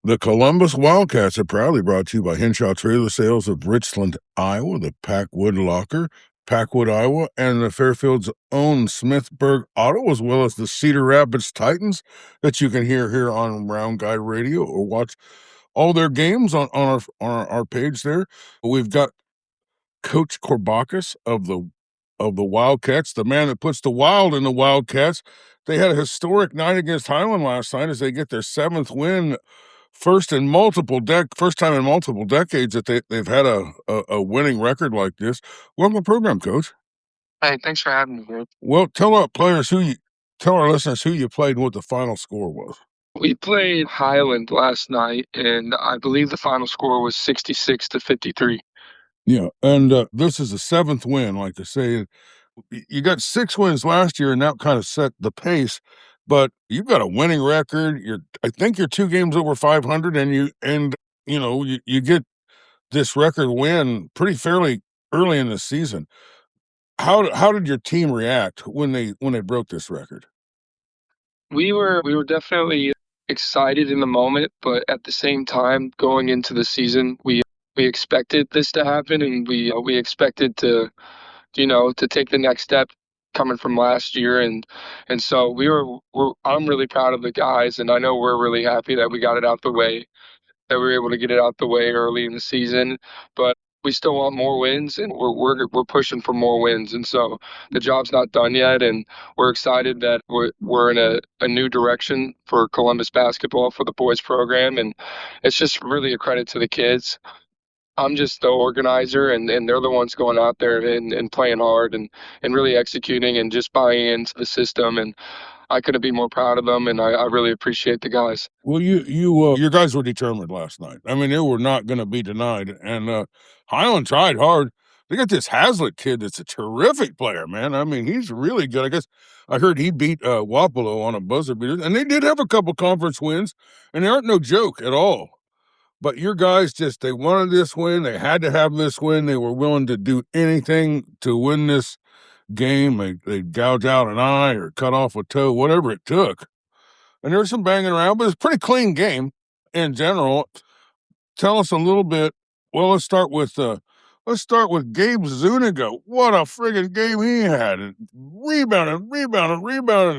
The Columbus Wildcats are proudly brought to you by Henshaw Trailer Sales of Richland, Iowa, the Packwood Locker, Packwood, Iowa, and the Fairfield's own Smithburg Auto, as well as the Cedar Rapids Titans that you can hear here on Round Guy Radio or watch all their games on our page there. We've got Coach Corbacus of the Wildcats, the man that puts the wild in the Wildcats. They had a historic night against Highland last night as they get their 7th win. First time in multiple decades that they've had a winning record like this. Welcome to the program, Coach. Hey, thanks for having me, dude. Well, tell our listeners who you played and what the final score was. We played Highland last night, and I believe the final score was 66-53. Yeah, and this is the 7th win. Like I say, you got 6 wins last year, and that kind of set the pace. But you've got a winning record. I think you're 2 games over 500, and you get this record win pretty fairly early in the season. How did your team react when they broke this record? We were definitely excited in the moment, but at the same time, going into the season, we expected this to happen, and we expected to take the next step coming from last year, and so I'm really proud of the guys, and I know we're really happy that we got it out the way, that we were able to get it out the way early in the season, but we still want more wins, and we're pushing for more wins, and so the job's not done yet, and we're excited that we're in a new direction for Columbus basketball, for the boys program, and it's just really a credit to the kids. I'm just the organizer, and they're the ones going out there and playing hard and really executing and just buying into the system. And I couldn't be more proud of them, and I really appreciate the guys. Well, your guys were determined last night. I mean, they were not going to be denied. And Highland tried hard. They got this Hazlitt kid that's a terrific player, man. I mean, he's really good. I guess I heard he beat Wapello on a buzzer beater, and they did have a couple conference wins, and they aren't no joke at all. But your guys they wanted this win. They had to have this win. They were willing to do anything to win this game. They'd gouge out an eye or cut off a toe, whatever it took. And there was some banging around, but it's a pretty clean game in general. Tell us a little bit. Well, let's start with Gabe Zuniga. What a friggin' game he had. And rebounding,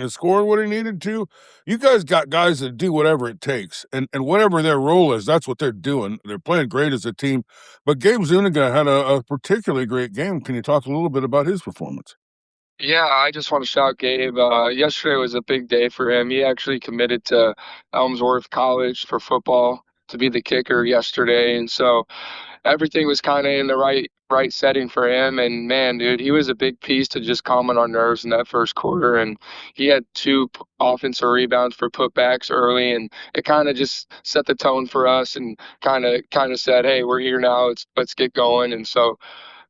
and scored what he needed to. You guys got guys that do whatever it takes. And whatever their role is, that's what they're doing. They're playing great as a team. But Gabe Zuniga had a particularly great game. Can you talk a little bit about his performance? Yeah, I just want to shout Gabe. Yesterday was a big day for him. He actually committed to Elmsworth College for football to be the kicker yesterday, and so everything was kind of in the right setting for him. And man, dude, he was a big piece to just calming our nerves in that first quarter. And he had 2 offensive rebounds for putbacks early, and it kind of just set the tone for us and kind of said, hey, we're here now. Let's get going. And so,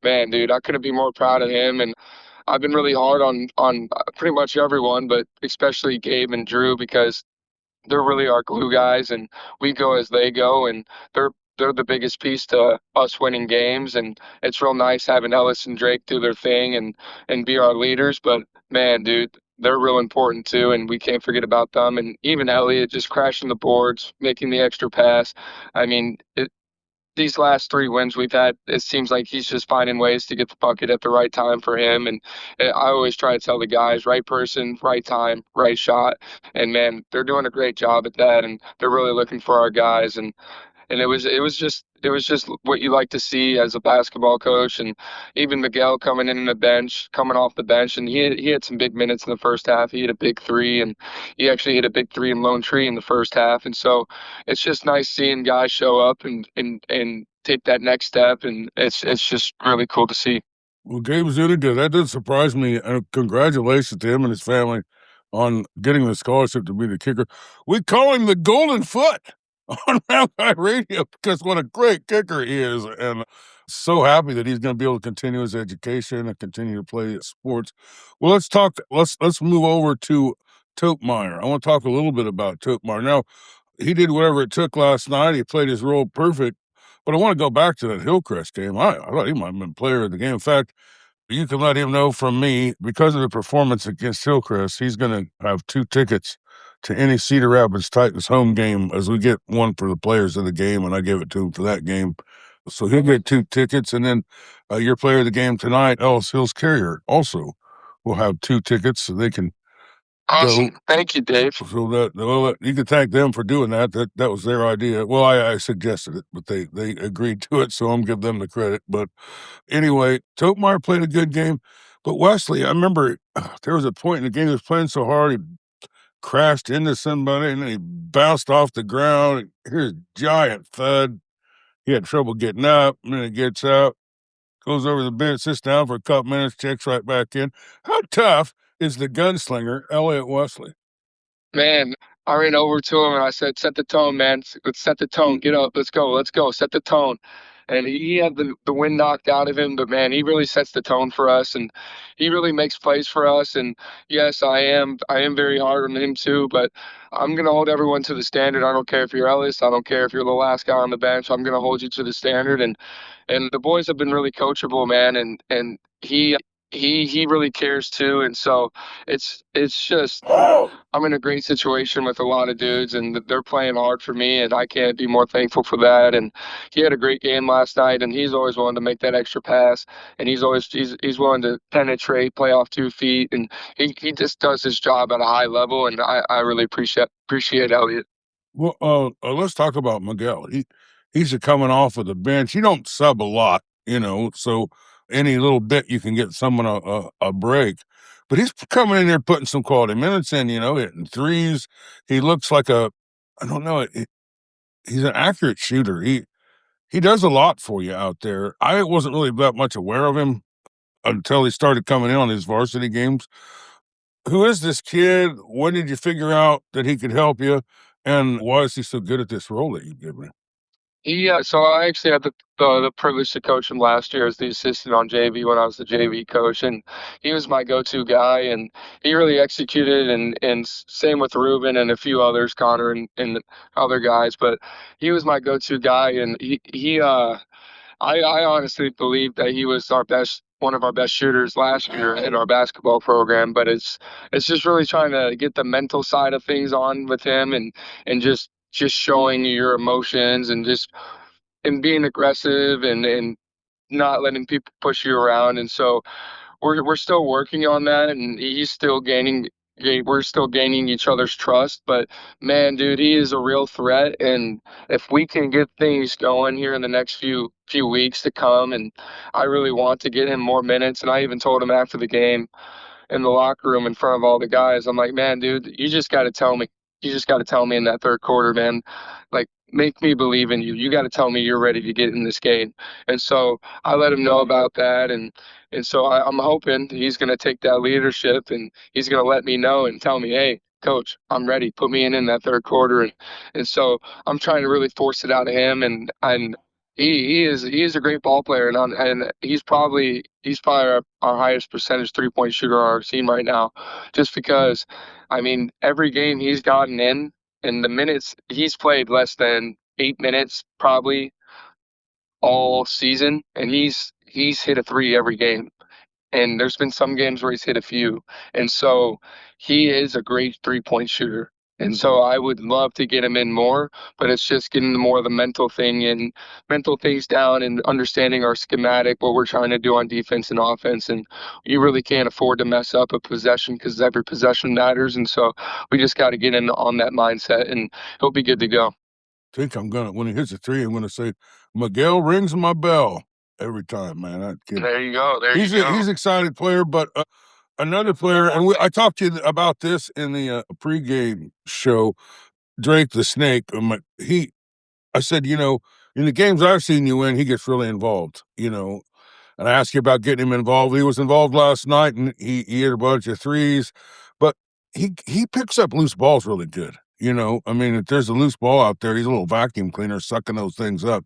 man, dude, I couldn't be more proud of him. And I've been really hard on pretty much everyone, but especially Gabe and Drew, because they're really our glue guys, and we go as they go, and they're the biggest piece to us winning games. And it's real nice having Ellis and Drake do their thing and be our leaders. But man, dude, they're real important too, and we can't forget about them. And even Elliot just crashing the boards, making the extra pass. I mean, these last 3 wins we've had, it seems like he's just finding ways to get the bucket at the right time for him. And I always try to tell the guys, right person, right time, right shot. And man, they're doing a great job at that, and they're really looking for our guys. And it was just what you like to see as a basketball coach. And even Miguel coming off the bench, and he had some big minutes in the first half. He hit a big 3, and he actually hit a big 3 in Lone Tree in the first half. And so it's just nice seeing guys show up and take that next step, and it's just really cool to see. Well, Gabe Zuniga, that did surprise me. Congratulations to him and his family on getting the scholarship to be the kicker. We call him the Golden Foot on Round Guy Radio because what a great kicker he is, and so happy that he's going to be able to continue his education and continue to play sports. Well, let's move over to Toepmeyer. I want to talk a little bit about Toepmeyer. Now, he did whatever it took last night. He played his role perfect, but I want to go back to that Hillcrest game. I thought he might have been player of the game. In fact, you can let him know from me, because of the performance against Hillcrest, he's going to have 2 tickets to any Cedar Rapids Titans home game, as we get one for the players of the game, and I give it to him for that game. So he'll get 2 tickets, and then your player of the game tonight, Ellis Hills Carrier, also will have 2 tickets, so they can Awesome. go. Thank you, Dave. So that you can thank them for doing that. That was their idea. Well, I suggested it, but they agreed to it, so I'm giving them the credit. But anyway, Totemeyer played a good game. But Wesley, I remember there was a point in the game he was playing so hard he crashed into somebody and then he bounced off the ground. Here's a giant thud. He had trouble getting up, and then he gets out, goes over the bench, sits down for a couple minutes, checks right back in. How tough is the gunslinger, Elliot Wesley? Man, I ran over to him and I said, "Set the tone, man. Let's set the tone. Get up. Let's go. Let's go. Set the tone." And he had the wind knocked out of him, but man, he really sets the tone for us, and he really makes plays for us. And yes, I am very hard on him too, but I'm gonna hold everyone to the standard. I don't care if you're Ellis. I don't care if you're the last guy on the bench. I'm gonna hold you to the standard. And the boys have been really coachable, man, and he really cares too. And so it's just I'm in a great situation with a lot of dudes, and they're playing hard for me, and I can't be more thankful for that. And he had a great game last night, and he's always willing to make that extra pass, and he's willing to penetrate, play off 2 feet, and he just does his job at a high level, and I really appreciate Elliot. Well, let's talk about Miguel. He's coming off of the bench. You don't sub a lot, so any little bit you can get someone a break. But he's coming in there putting some quality minutes in, hitting threes. He looks like I don't know, he's an accurate shooter. He does a lot for you out there. I wasn't really that much aware of him until he started coming in on his varsity games. Who is this kid? When did you figure out that he could help you? And why is he so good at this role that you've given him? So I actually had the privilege to coach him last year as the assistant on JV when I was the JV coach, and he was my go-to guy, and he really executed, and same with Ruben and a few others, Connor and other guys, but he was my go-to guy, and I honestly believe that he was one of our best shooters last year in our basketball program, but it's just really trying to get the mental side of things on with him, and just showing your emotions, and just and being aggressive, and not letting people push you around. And so we're still working on that, and he's still we're still gaining each other's trust. But man, dude, he is a real threat, and if we can get things going here in the next few weeks to come, and I really want to get him more minutes. And I even told him after the game in the locker room in front of all the guys, I'm like, man, dude, you just got to tell me. You just got to tell me in that third quarter, man. Like, make me believe in you. You got to tell me you're ready to get in this game. And so I let him know about that, and so I'm hoping he's going to take that leadership, and he's going to let me know and tell me, hey, coach, I'm ready. Put me in that third quarter, and so I'm trying to really force it out of him, and he is a great ball player, and he's probably our highest percentage 3-point shooter on our team right now, just because, I mean, every game he's gotten in, and the minutes he's played less than 8 minutes probably all season, and he's hit a three every game. And there's been some games where he's hit a few. And so he is a great 3-point shooter. And so I would love to get him in more, but it's just getting more of the mental things down, and understanding our schematic, what we're trying to do on defense and offense. And you really can't afford to mess up a possession, because every possession matters. And so we just got to get in on that mindset, and he'll be good to go. When he hits a three, I'm gonna say, Miguel rings my bell every time, man. That kid. There you go. He's an excited player, but another player, and I talked to you about this in the pregame show. Drake the Snake. I said, in the games I've seen you in, he gets really involved. And I asked you about getting him involved. He was involved last night, and he hit a bunch of threes, but he picks up loose balls really good. I mean, if there's a loose ball out there, he's a little vacuum cleaner sucking those things up.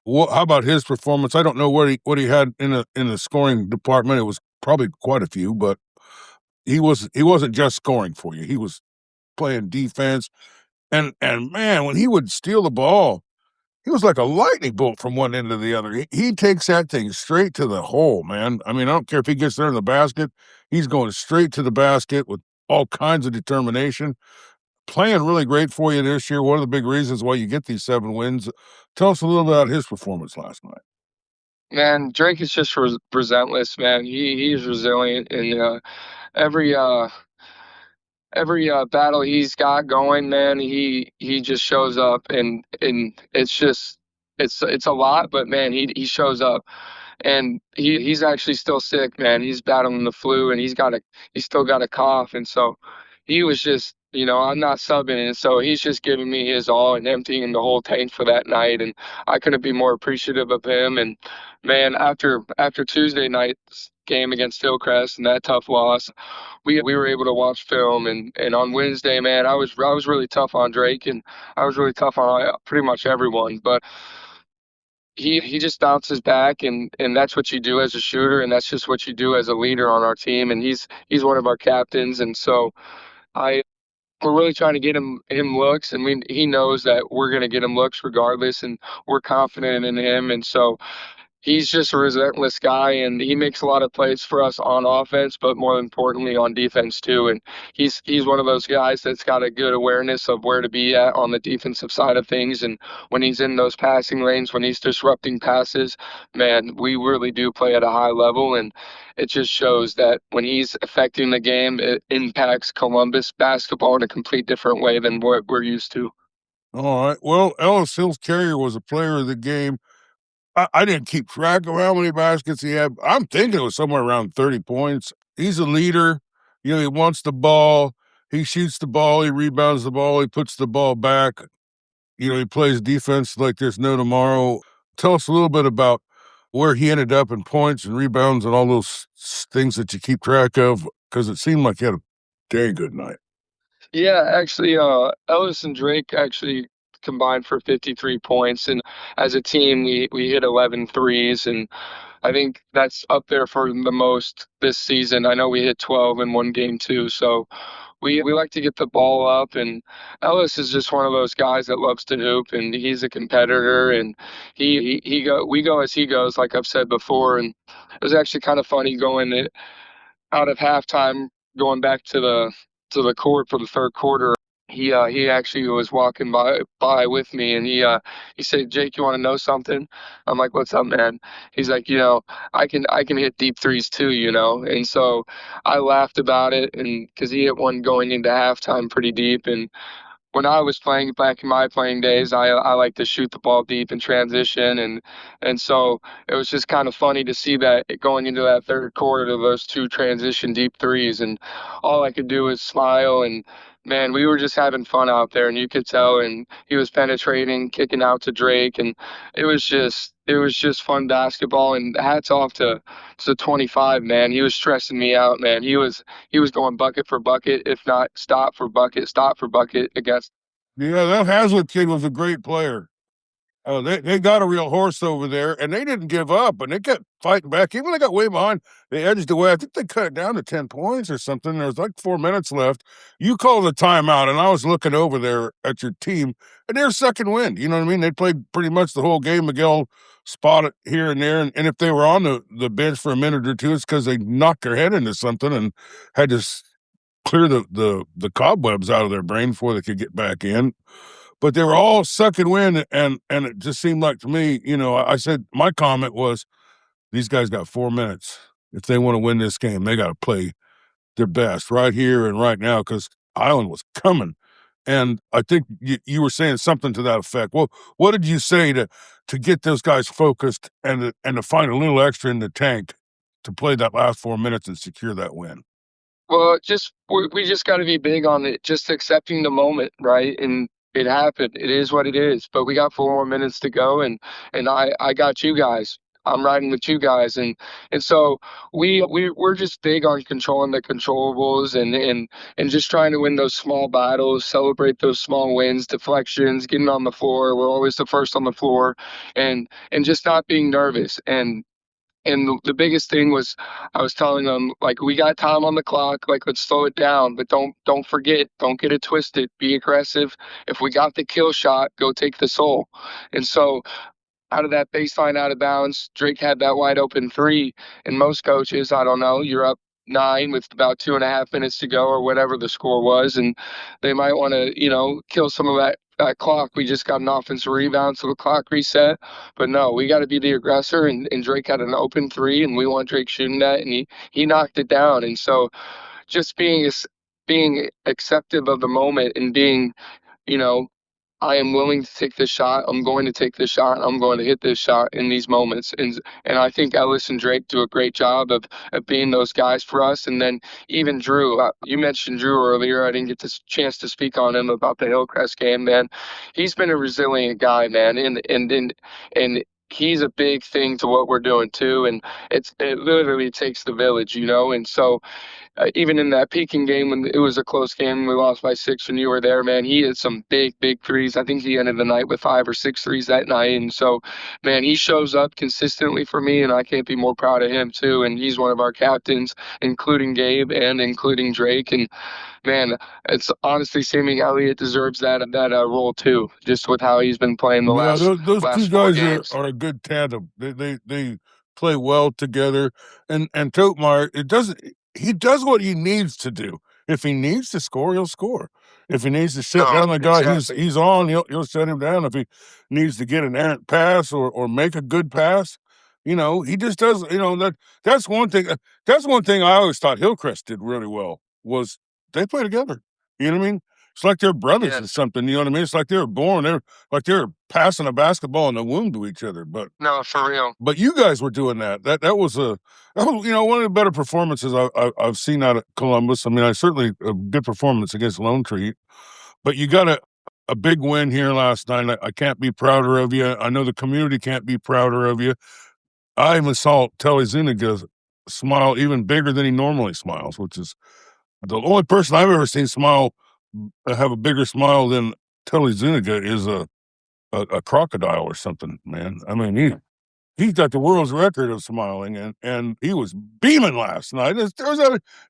How about his performance? I don't know what he had in the scoring department. It was probably quite a few, but he wasn't just scoring for you. He was playing defense, and man, when he would steal the ball, he was like a lightning bolt from one end to the other. He takes that thing straight to the hole, man. I mean, I don't care if he gets there in the basket; he's going straight to the basket with all kinds of determination. playing really great for you this year. One of the big reasons why you get these 7 wins. Tell us a little about his performance last night. Man, Drake is just relentless, man. He's resilient, and every uh, every battle he's got going, man, he just shows up, and it's just it's a lot, but man, he shows up. And he's actually still sick, man. He's battling the flu, and he's still got a cough, and so he was just, I'm not subbing, and so he's just giving me his all and emptying the whole tank for that night, and I couldn't be more appreciative of him. And man, after Tuesday night's game against Hillcrest and that tough loss, we were able to watch film, and on Wednesday, man, I was really tough on Drake, and I was really tough on pretty much everyone, but he just bounces back, and that's what you do as a shooter, and that's just what you do as a leader on our team, and he's one of our captains, and so I we're really trying to get him looks, and he knows that we're going to get him looks regardless, and we're confident in him, and so he's just a relentless guy, and he makes a lot of plays for us on offense, but more importantly on defense too. And he's one of those guys that's got a good awareness of where to be at on the defensive side of things. And when he's in those passing lanes, when he's disrupting passes, man, we really do play at a high level. And it just shows that when he's affecting the game, it impacts Columbus basketball in a complete different way than what we're used to. All right. Well, Ellis Hills Carrier was a player of the game. I didn't keep track of how many baskets he had. I'm thinking it was somewhere around 30 points. He's a leader. He wants the ball. He shoots the ball. He rebounds the ball. He puts the ball back. He plays defense like there's no tomorrow. Tell us a little bit about where he ended up in points and rebounds and all those things that you keep track of, because it seemed like he had a dang good night. Yeah, actually, Ellis and Drake actually combined for 53 points, and as a team, we hit 11 threes, and I think that's up there for the most this season. I know we hit 12 in one game too, so we like to get the ball up, and Ellis is just one of those guys that loves to hoop, and he's a competitor, and we go as he goes, like I've said before, and it was actually kind of funny going out of halftime, going back to the court for the third quarter. He actually was walking by with me, and he said, "Jake, you want to know something?" I'm like, "What's up, man?" He's like, I can hit deep threes too, and so I laughed about it, and because he hit one going into halftime pretty deep, and when I was playing back in my playing days, I like to shoot the ball deep in transition, and so it was just kind of funny to see that going into that third quarter to those two transition deep threes, and all I could do was smile, and man, we were just having fun out there, and you could tell, and he was penetrating, kicking out to Drake, and it was just fun basketball, and hats off to 25, man. He was stressing me out, man. He was going bucket for bucket, if not stop for bucket against. Yeah, that Hazlitt kid was a great player. They got a real horse over there, and they didn't give up, and they kept fighting back. Even when they got way behind, they edged away. I think they cut it down to 10 points or something. There was like 4 minutes left. You called the timeout, and I was looking over there at your team, and they're second wind. You know what I mean? They played pretty much the whole game. Miguel spotted here and there, and if they were on the bench for a minute or two, it's because they knocked their head into something and had to clear the cobwebs out of their brain before they could get back in. But they were all sucking wind, and it just seemed like to me, I said my comment was, these guys got 4 minutes. If they want to win this game, they got to play their best right here and right now, because Highland was coming. And I think you were saying something to that effect. Well, what did you say to get those guys focused and to find a little extra in the tank to play that last 4 minutes and secure that win? Well, we just got to be big on it, just accepting the moment, right? And it happened. It is what it is. But we got 4 more minutes to go, and I got you guys. I'm riding with you guys, and so we're just big on controlling the controllables, and just trying to win those small battles, celebrate those small wins, deflections, getting on the floor. We're always the first on the floor, and just not being nervous. And the biggest thing was, I was telling them, like, we got time on the clock, like, let's slow it down, but don't forget, don't get it twisted, be aggressive. If we got the kill shot, go take the soul. And so out of that baseline out of bounds, Drake had that wide open three, and most coaches, I don't know, you're up 9 with about 2.5 minutes to go or whatever the score was, and they might want to, kill some of that clock. We just got an offensive rebound, so the clock reset. But no, we got to be the aggressor, and Drake had an open three, and we want Drake shooting that, and he knocked it down. And so just being acceptive of the moment and being, you know, I am willing to take this shot. I'm going to take this shot. I'm going to hit this shot in these moments. And I think Ellis and Drake do a great job of being those guys for us. And then even Drew, you mentioned Drew earlier. I didn't get this chance to speak on him about the Hillcrest game, man. He's been a resilient guy, man. And he's a big thing to what we're doing too. And it literally takes the village, And so even in that Peking game when it was a close game, we lost by 6 when you were there, man. He hit some big, big threes. I think he ended the night with 5 or 6 threes that night. And so, man, he shows up consistently for me, and I can't be more proud of him, too. And he's one of our captains, including Gabe and including Drake. And, man, it's honestly seeming Elliott deserves that role, too, just with how he's been playing the Yeah, last those two four guys games. are a good tandem. They play well together. And Totemeyer, he does what he needs to do. If he needs to score, he'll score. If he needs to shut down the guy he's on, he'll shut him down. If he needs to get an errant pass or make a good pass, he just does. That's one thing. That's one thing I always thought Hillcrest did really well was they play together. You know what I mean? It's like they're brothers or something. You know what I mean? It's like they were born. They're passing a basketball in the womb to each other. But no, for real. But you guys were doing that. That was one of the better performances I've seen out of Columbus. I mean, I certainly a good performance against Lone Tree, but you got a big win here last night. I can't be prouder of you. I know the community can't be prouder of you. I even saw Telly Zuniga smile even bigger than he normally smiles, which is the only person I've ever seen have a bigger smile than Telly Zuniga is a crocodile or something, man. I mean, he's got the world's record of smiling, and he was beaming last night.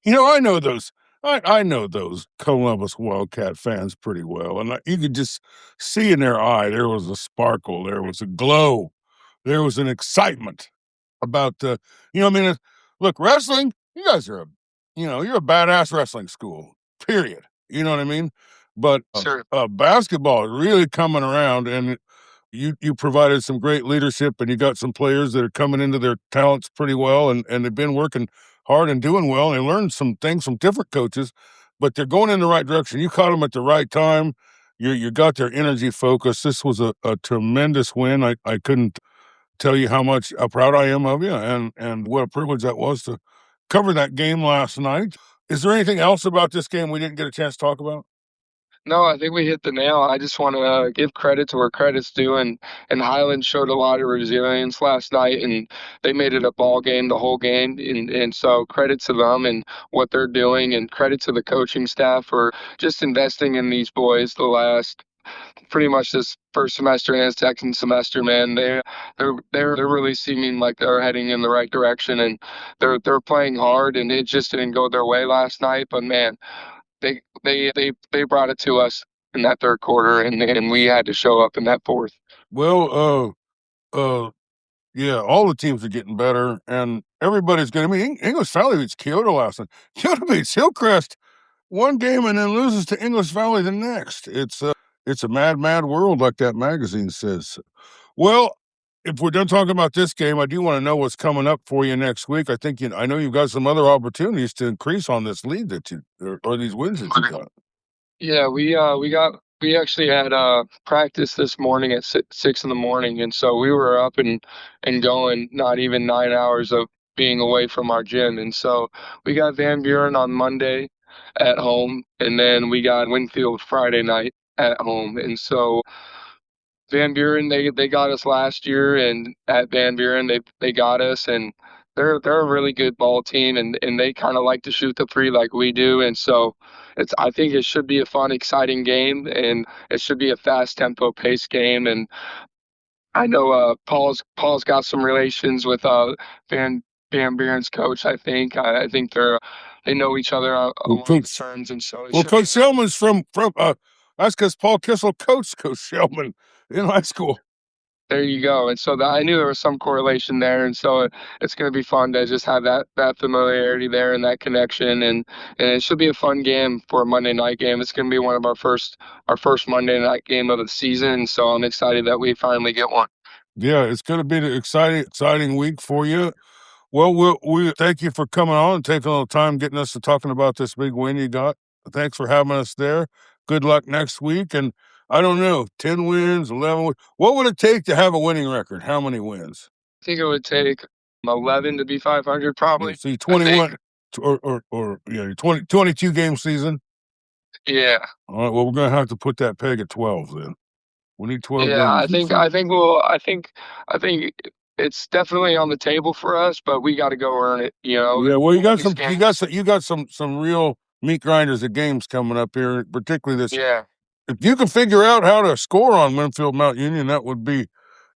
I know those Columbus Wildcat fans pretty well, and you could just see in their eye there was a sparkle, there was a glow, there was an excitement about look, wrestling. You guys are you're a badass wrestling school. Period. You know what I mean? But Sure. Basketball is really coming around, and you provided some great leadership, and you got some players that are coming into their talents pretty well, and they've been working hard and doing well. And they learned some things from different coaches, but they're going in the right direction. You caught them at the right time. You got their energy focused. This was a tremendous win. I couldn't tell you how proud I am of you, and what a privilege that was to cover that game last night. Is there anything else about this game we didn't get a chance to talk about? No, I think we hit the nail. I just want to give credit to where credit's due, and Highland showed a lot of resilience last night, and they made it a ball game the whole game, and so credit to them and what they're doing, and credit to the coaching staff for just investing in these boys the last pretty much this first semester and second semester, man. They're really seeming like they're heading in the right direction, and they're playing hard, and it just didn't go their way last night, but man, they brought it to us in that third quarter, and we had to show up in that fourth. Well, yeah, all the teams are getting better, and everybody's good. I mean, English Valley beats Kyoto last night. Kyoto beats Hillcrest one game and then loses to English Valley the next. It's a mad, mad world, like that magazine says. Well, if we're done talking about this game, I do want to know what's coming up for you next week. I know you've got some other opportunities to increase on this lead that or these wins that you got. Yeah, we actually had practice this morning at 6 in the morning, and so we were up and going. Not even 9 hours of being away from our gym, and so we got Van Buren on Monday at home, and then we got Winfield Friday night at home, and so Van Buren, they got us last year, and at Van Buren they got us, and they're a really good ball team, and they kind of like to shoot the three like we do, and so I think it should be a fun, exciting game, and it should be a fast tempo pace game, and I know Paul's got some relations with Van Buren's coach. I think they know each other along the terms, and so Coach Shellman's from that's because Paul Kissel coached Coach Shellman in high school. There you go. And so I knew there was some correlation there, and so it's going to be fun to just have that familiarity there and that connection, and it should be a fun game for a Monday night game. It's going to be one of our first Monday night game of the season, so I'm excited that we finally get one. Yeah, it's going to be an exciting week for you. Well, we thank you for coming on and taking a little time getting us to talking about this big win you got. Thanks for having us there. Good luck next week. And I don't know, 10 wins, 11 wins. What would it take to have a winning record? How many wins? I think it would take 11 to be 500, Yeah, probably. see, I think. 21 or yeah, 22 game season. Yeah. All right, well, we're going to have to put that peg at 12 then. We need 12 Yeah, wins. I think it's definitely on the table for us, but we got to go earn it, Yeah, well, you got these some real meat grinders of games coming up here, particularly this. Yeah. If you can figure out how to score on Winfield Mount Union, that would be.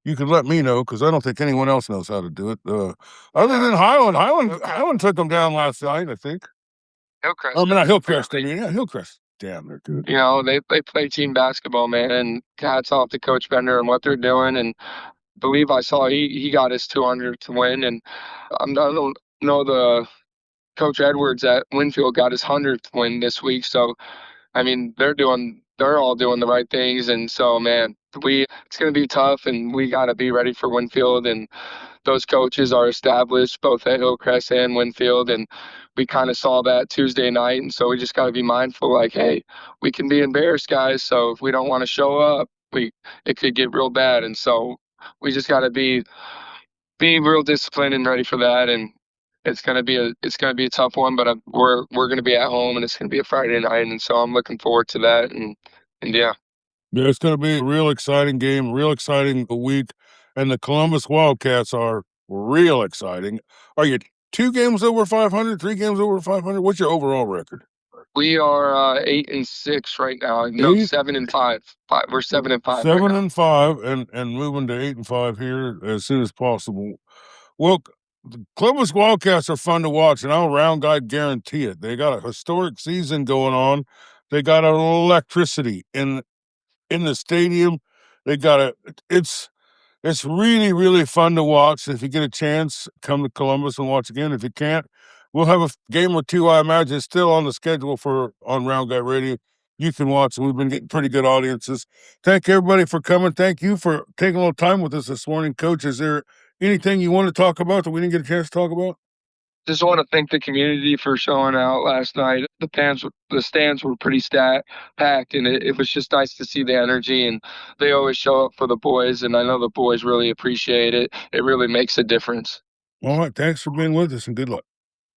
You could let me know because I don't think anyone else knows how to do it. Other than Highland, Highland took them down last night, I think. Hillcrest. I mean, not Hillcrest. I mean, yeah, Hillcrest. Damn, they're good. They play team basketball, man, and hats off to Coach Bender and what they're doing. And I believe I saw he got his 200 to win, and I don't know the Coach Edwards at Winfield got his 100th win this week. So I mean, they're all doing the right things, and so man, it's going to be tough, and we got to be ready for Winfield. And those coaches are established both at Hillcrest and Winfield, and we kind of saw that Tuesday night, and so we just got to be mindful, like, hey, we can be embarrassed, guys. So if we don't want to show up, it could get real bad, and so we just got to be real disciplined and ready for that. And it's gonna be a tough one, but we're gonna be at home, and it's gonna be a Friday night, and so I'm looking forward to that. And yeah. Yeah, it's going to be a real exciting game, real exciting week, and the Columbus Wildcats are real exciting. Are you 2 games over 500, 3 games over 500? What's your overall record? We are 8-6 right now. No, 7-5. We're 7-5 right now. 7-5, and moving to 8-5 here as soon as possible. Well, the Columbus Wildcats are fun to watch, and I'll round guide guarantee it. They got a historic season going on. They got an electricity in the stadium. They got it's really, really fun to watch. If you get a chance, come to Columbus and watch again. If you can't, we'll have a game or two, I imagine, still on the schedule on Round Guy Radio. You can watch, and we've been getting pretty good audiences. Thank everybody for coming. Thank you for taking a little time with us this morning. Coach, is there anything you want to talk about that we didn't get a chance to talk about? Just want to thank the community for showing out last night. The stands were pretty packed, and it was just nice to see the energy. And they always show up for the boys, and I know the boys really appreciate it. It really makes a difference. All right, thanks for being with us, and good luck.